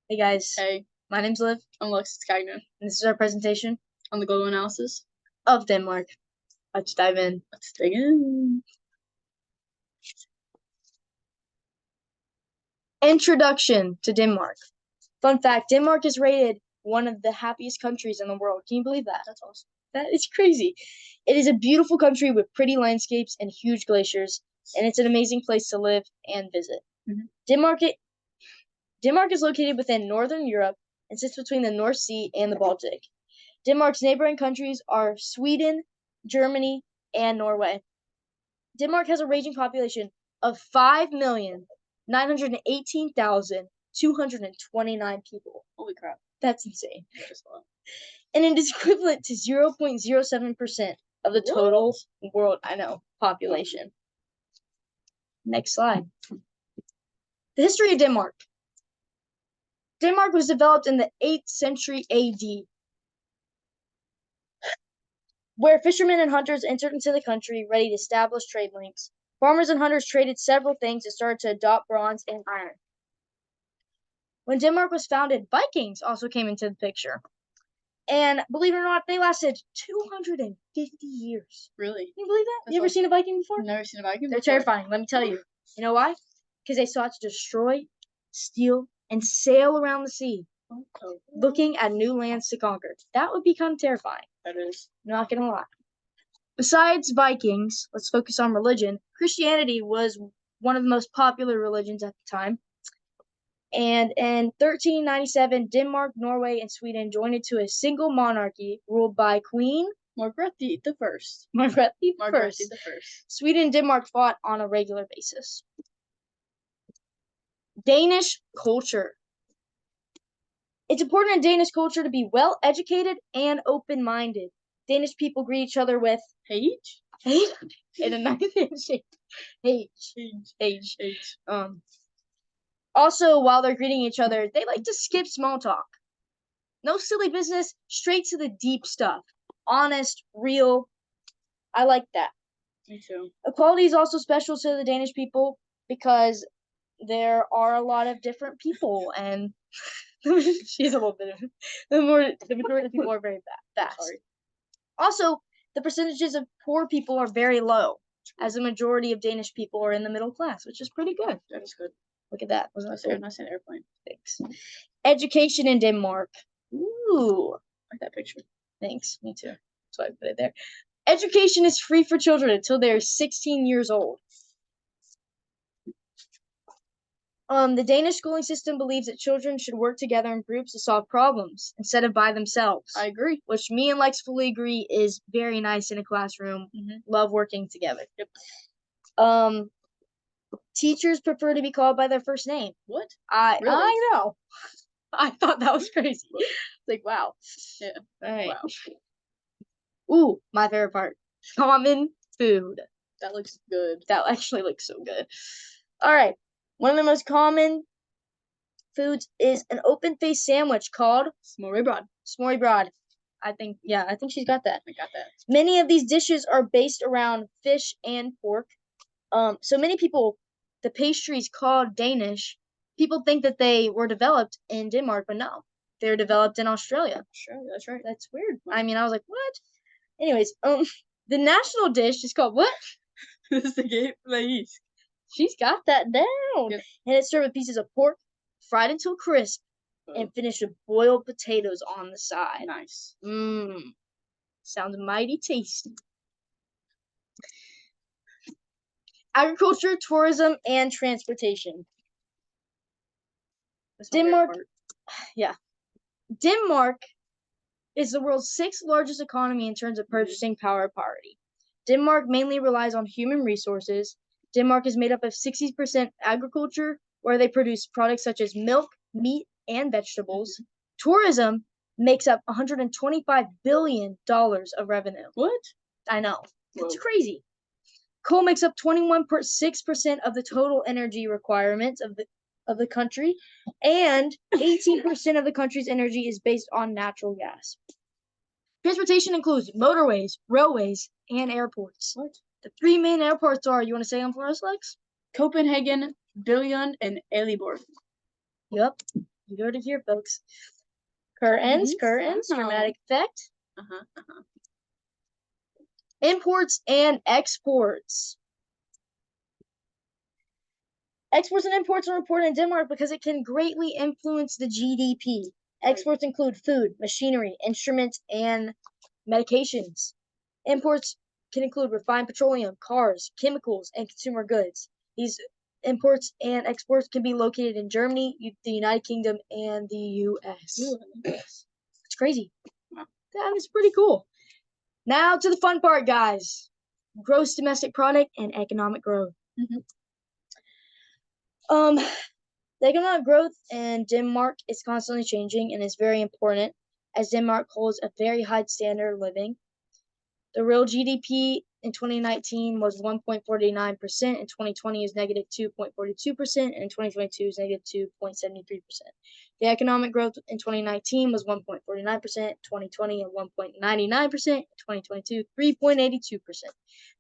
Hey guys, Hey, my name's Liv, I'm Alexis Cagno and this is our presentation on the global analysis. of Denmark. Let's dive in. Let's dig in. Introduction to Denmark. Fun fact, Denmark is rated one of the happiest countries in the world. Can you believe that? That's awesome. That is crazy. It is a beautiful country with pretty landscapes and huge glaciers, and it's an amazing place to live and visit. Mhm. Denmark is located within northern Europe and sits between the North Sea and the Baltic. Denmark's neighboring countries are Sweden, Germany, and Norway. Denmark has a raging population of 5,918,229 people. Holy crap. That's insane. That's a lot. And it is equivalent to 0.07% of the total world, population. Next slide. The history of Denmark. Denmark was developed in the 8th century AD, where fishermen and hunters entered into the country ready to establish trade links. Farmers and hunters traded several things and started to adopt bronze and iron. When Denmark was founded, Vikings also came into the picture. And believe it or not, they lasted 250 years. Really? Can you believe that? That's You ever awesome. seen a Viking before? I've never seen a Viking They're before. terrifying, let me tell you. You know why? Because they sought to destroy, steal, and sail around the sea, looking at new lands to conquer. That would be kind of terrifying. That is. Not gonna lie. Besides Vikings, let's focus on religion. Christianity was one of the most popular religions at the time. And in 1397, Denmark, Norway, and Sweden joined into a single monarchy ruled by Queen Margaret the First. Margaret the Margaret First. the First. Sweden and Denmark fought on a regular basis. Danish culture. It's important in Danish culture to be well educated and open-minded. Danish people greet each other with Age? in a nice handshake. Age. Also, while they're greeting each other, they like to skip small talk. No silly business, straight to the deep stuff. Honest, real. I like that. Me too. Equality is also special to the Danish people because there are a lot of different people, and she's a little bit of the majority of people are very fast. Sorry. Also, the percentages of poor people are very low, as the majority of Danish people are in the middle class, which is pretty good. That is good. Look at that. Wasn't that nice an airplane? Thanks. Education in Denmark. Ooh. I like that picture. Thanks. Me too. That's why I put it there. Education is free for children until they're 16 years old. The Danish schooling system believes that children should work together in groups to solve problems instead of by themselves. I agree. Which me and Lex fully agree is very nice in a classroom. Love working together. Yep. Teachers prefer to be called by their first name. What? Really? I know. I thought that was crazy. It's like, wow. Yeah. All right. Wow. Ooh, my favorite part. Common food. That looks good. That actually looks so good. All right. One of the most common foods is an open-faced sandwich called smørrebrød. I think she's got that. I got that. Many of these dishes are based around fish and pork. So many people, the pastries called Danish, people think that they were developed in Denmark, but no, they were developed in Australia. Sure, that's right. That's weird. I mean, I was like, what? Anyways, the national dish is called what? This is the game place. She's got that down. Yep. And it's served with pieces of pork, fried until crisp, and finished with boiled potatoes on the side. Nice. Sounds mighty tasty. Agriculture, tourism, and transportation. Denmark is the world's 6th largest economy in terms of purchasing power parity. Denmark mainly relies on human resources. Denmark is made up of 60% agriculture, where they produce products such as milk, meat, and vegetables. Tourism makes up $125 billion of revenue. What? I know. Whoa. It's crazy. Coal makes up 21.6% of the total energy requirements of the country, and 18% of the country's energy is based on natural gas. Transportation includes motorways, railways, and airports. What? The 3 main airports are, you want to say them for us, Lex? Copenhagen, Billund, and Aalborg. Yep. You heard it here, folks. Curtains, Wow. dramatic effect. Uh-huh. Imports and exports. Exports and imports are reported in Denmark because it can greatly influence the GDP. Exports include food, machinery, instruments, and medications. Imports can include refined petroleum, cars, chemicals, and consumer goods. These imports and exports can be located in Germany, the United Kingdom, and the US. It's crazy. Wow. That is pretty cool. Now to the fun part, guys. Gross domestic product and economic growth. The economic growth in Denmark is constantly changing and is very important as Denmark holds a very high standard of living. The real GDP in 2019 was 1.49%, in 2020 is negative 2.42%, and in 2022 is negative 2.73%. The economic growth in 2019 was 1.49%, 2020 at 1.99%, 2022 3.82%.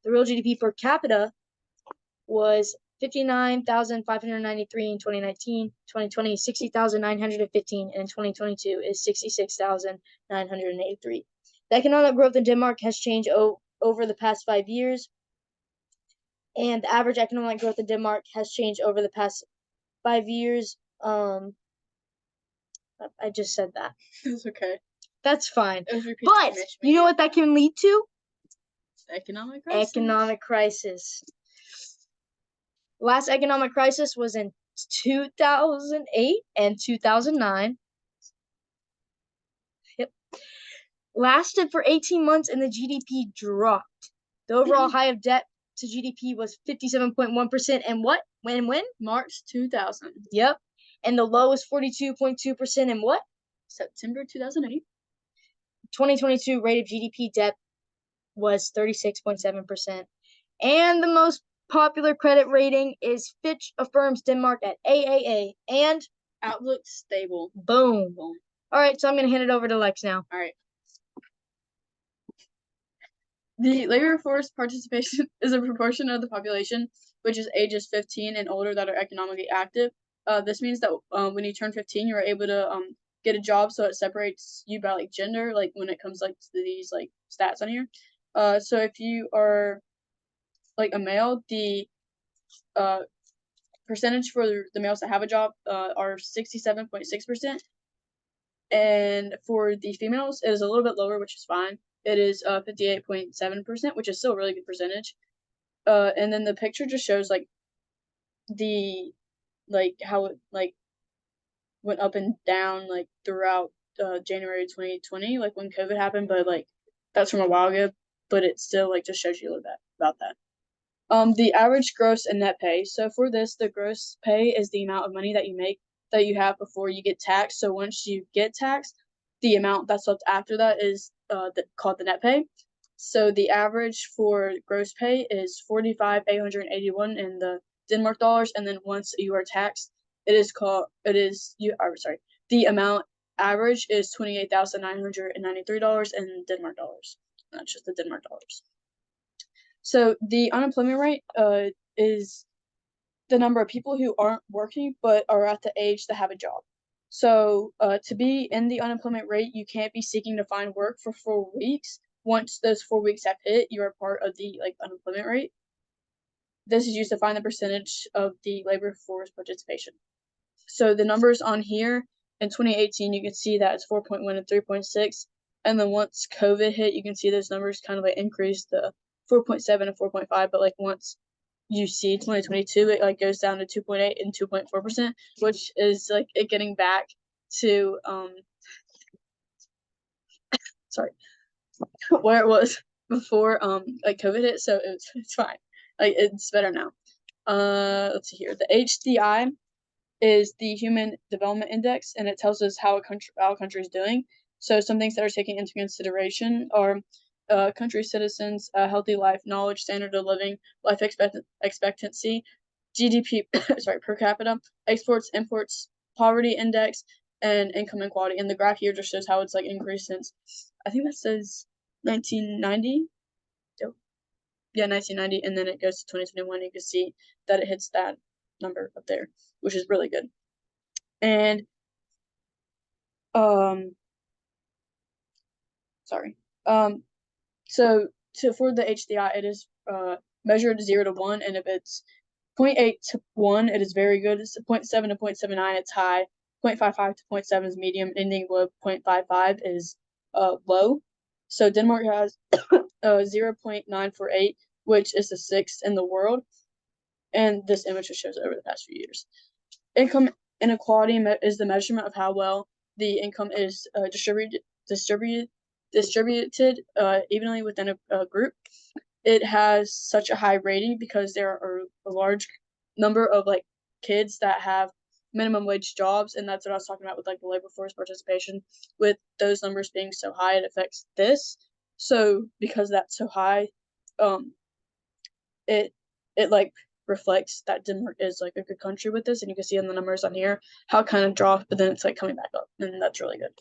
The real GDP per capita was 59,593 in 2019, 2020 is 60,915, and in 2022 is 66,983. The economic growth in Denmark has changed over the past 5 years, and the average economic growth in Denmark has changed over the past 5 years. I just said that. It's okay. That's fine. But you know what that can lead to? Economic crisis. Economic crisis. Last economic crisis was in 2008 and 2009. Yep. Lasted for 18 months and the GDP dropped. The overall high of debt to GDP was 57.1%. And what? When? March 2000. Yep. And the low was 42.2%. And what? September 2008. 2022 rate of GDP debt was 36.7%. And the most popular credit rating is Fitch affirms Denmark at AAA and Outlook stable. Boom. All right, so I'm going to hand it over to Lex now. All right. The labor force participation is a proportion of the population which is ages 15 and older that are economically active. This means that when you turn 15, you are able to get a job, so it separates you by like gender, like when it comes like to these like stats on here. So if you are like a male, the percentage for the males that have a job are 67.6%, and for the females it is a little bit lower, which is fine. It is 58.7%, which is still a really good percentage. And then the picture just shows like the how it like went up and down like throughout January 2020, like when COVID happened, but like that's from a while ago, but it still like just shows you a little bit about that. The average gross and net pay. So for this, the gross pay is the amount of money that you make that you have before you get taxed. So once you get taxed, the amount that's left after that is called the net pay. So the average for gross pay is 45,881 in the Denmark dollars, and then once you are taxed, the amount average is $28,993 in Denmark dollars. That's just the Denmark dollars. So the unemployment rate is the number of people who aren't working but are at the age to have a job. So to be in the unemployment rate, you can't be seeking to find work for 4 weeks. Once those 4 weeks have hit, you are part of the unemployment rate. This is used to find the percentage of the labor force participation. So the numbers on here in 2018, you can see that it's 4.1 and 3.6. And then once COVID hit, you can see those numbers kind of like increased to 4.7 and 4.5. But like once you see 2022, it like goes down to 2.8 and 2.4%, which is like it getting back to where it was before like COVID hit. So it's fine. Like it's better now. Let's see here. The HDI is the Human Development Index, and it tells us how a country is doing. So some things that are taken into consideration are country citizens, healthy life, knowledge, standard of living, life expectancy, GDP per capita, exports, imports, poverty index, and income inequality. And the graph here just shows how it's like increased since, I think that says 1990. Yeah, 1990, and then it goes to 2021. You can see that it hits that number up there, which is really good. And Sorry. So for the HDI, it is measured 0 to 1, and if it's 0.8 to 1, it is very good. It's 0.7 to 0.79, it's high. 0.55 to 0.7 is medium. Ending with 0.55 is low. So Denmark has 0.948, which is the 6th in the world. And this image just shows it over the past few years. Income inequality is the measurement of how well the income is distributed evenly within a group. It has such a high rating because there are a large number of like kids that have minimum wage jobs, and that's what I was talking about with like the labor force participation. With those numbers being so high, it affects this. So because that's so high, it like reflects that Denmark is like a good country with this, and you can see in the numbers on here how it kind of dropped, but then it's like coming back up, and that's really good.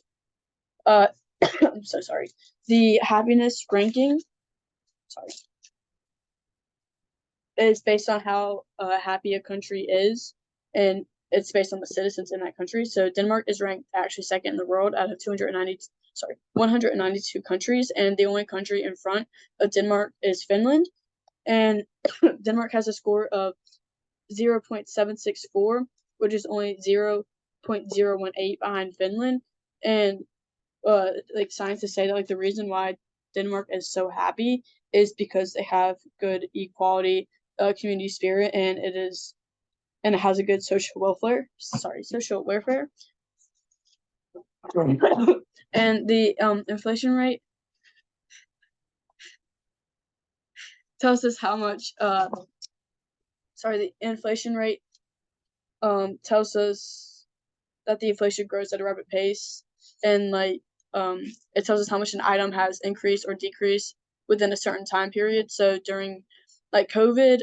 I'm so sorry. The happiness ranking, is based on how happy a country is, and it's based on the citizens in that country. So Denmark is ranked actually second in the world out of 192 countries, and the only country in front of Denmark is Finland. And Denmark has a score of 0.764, which is only 0.018 behind Finland. And like scientists say that like the reason why Denmark is so happy is because they have good equality, community spirit, and it has a good social welfare. And the inflation rate tells us how much the inflation rate tells us that the inflation grows at a rapid pace, and like it tells us how much an item has increased or decreased within a certain time period. So during like COVID,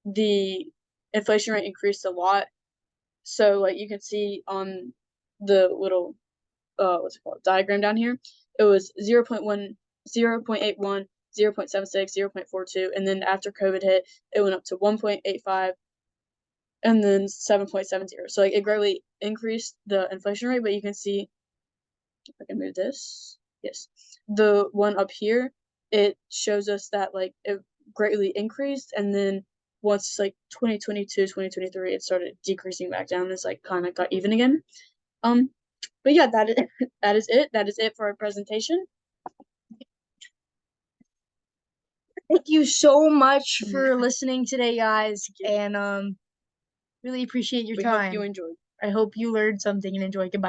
the inflation rate increased a lot. So like you can see on the little diagram down here, it was 0.1, 0.81, 0.76, 0.42, and then after COVID hit, it went up to 1.85, and then 7.70. So like it greatly increased the inflation rate, but you can see, if I can move this, yes, the one up here, it shows us that like it greatly increased, and then once like 2022, 2023, it started decreasing back down. It's like kind of got even again. But yeah, that is it. That is it for our presentation. Thank you so much for listening today, guys, and really appreciate your time. We hope you enjoyed. I hope you learned something and enjoyed. Goodbye.